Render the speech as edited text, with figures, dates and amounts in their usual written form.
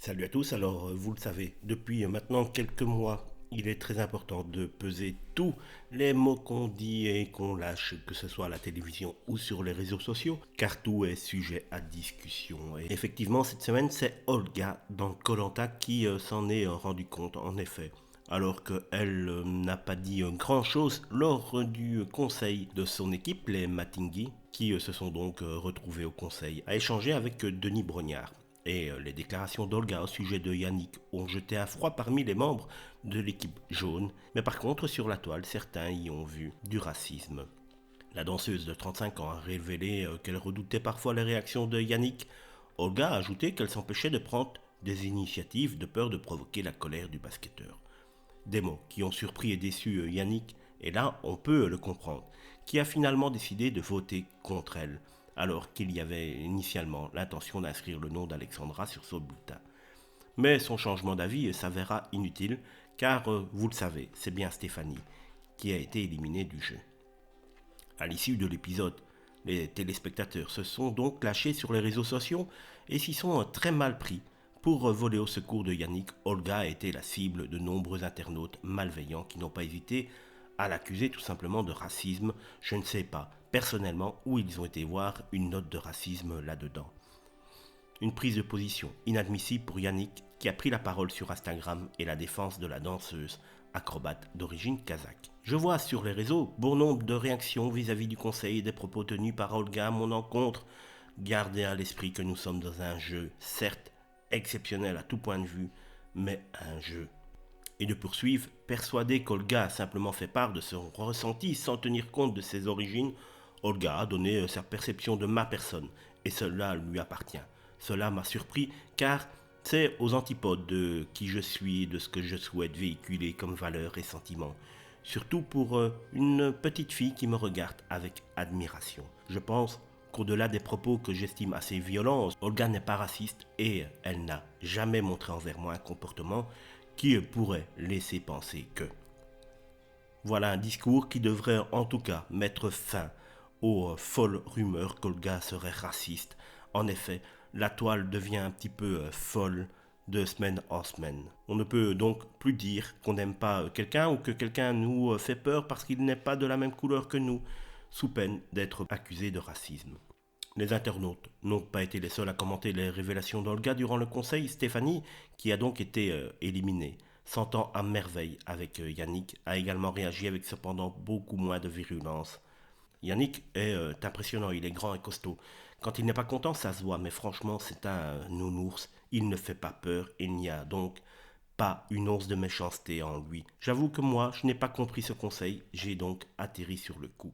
Salut à tous, alors vous le savez, depuis maintenant quelques mois, il est très important de peser tous les mots qu'on dit et qu'on lâche, que ce soit à la télévision ou sur les réseaux sociaux, car tout est sujet à discussion. Et effectivement, cette semaine, c'est Olga dans koh qui s'en est rendu compte, en effet. Alors qu'elle n'a pas dit grand-chose lors du conseil de son équipe, les Matingui, qui se sont donc retrouvés au conseil, à échanger avec Denis Brognard. Et les déclarations d'Olga au sujet de Yannick ont jeté un froid parmi les membres de l'équipe jaune, mais par contre sur la toile, certains y ont vu du racisme. La danseuse de 35 ans a révélé qu'elle redoutait parfois les réactions de Yannick. Olga a ajouté qu'elle s'empêchait de prendre des initiatives de peur de provoquer la colère du basketteur. Des mots qui ont surpris et déçu Yannick, et là on peut le comprendre, qui a finalement décidé de voter contre elle, alors qu'il y avait initialement l'intention d'inscrire le nom d'Alexandra sur son bulletin. Mais son changement d'avis s'avéra inutile, car vous le savez, c'est bien Stéphanie qui a été éliminée du jeu. À l'issue de l'épisode, les téléspectateurs se sont donc lâchés sur les réseaux sociaux et s'y sont très mal pris. Pour voler au secours de Yannick, Olga a été la cible de nombreux internautes malveillants qui n'ont pas hésité à l'accuser tout simplement de racisme. Je ne sais pas personnellement où ils ont été voir une note de racisme là-dedans. Une prise de position inadmissible pour Yannick qui a pris la parole sur Instagram et la défense de la danseuse acrobate d'origine kazakh. Je vois sur les réseaux bon nombre de réactions vis-à-vis du conseil et des propos tenus par Olga à mon encontre. Gardez à l'esprit que nous sommes dans un jeu, certes exceptionnel à tout point de vue, mais un jeu. Et de poursuivre, persuadé qu'Olga a simplement fait part de son ressenti sans tenir compte de ses origines, Olga a donné sa perception de ma personne, et cela lui appartient. Cela m'a surpris car c'est aux antipodes de qui je suis et de ce que je souhaite véhiculer comme valeurs et sentiments. Surtout pour une petite fille qui me regarde avec admiration. Je pense qu'au-delà des propos que j'estime assez violents, Olga n'est pas raciste et elle n'a jamais montré envers moi un comportement qui pourrait laisser penser que. Voilà un discours qui devrait en tout cas mettre fin aux folles rumeurs qu'Olga serait raciste. En effet, la toile devient un petit peu folle de semaine en semaine. On ne peut donc plus dire qu'on n'aime pas quelqu'un ou que quelqu'un nous fait peur parce qu'il n'est pas de la même couleur que nous, sous peine d'être accusé de racisme. Les internautes n'ont pas été les seuls à commenter les révélations d'Olga durant le conseil. Stéphanie, qui a donc été éliminée, s'entend à merveille avec Yannick, a également réagi avec cependant beaucoup moins de virulence. Yannick est impressionnant, il est grand et costaud. Quand il n'est pas content, ça se voit, mais franchement, c'est un nounours. Il ne fait pas peur, il n'y a donc pas une once de méchanceté en lui. J'avoue que moi, je n'ai pas compris ce conseil, j'ai donc atterri sur le coup.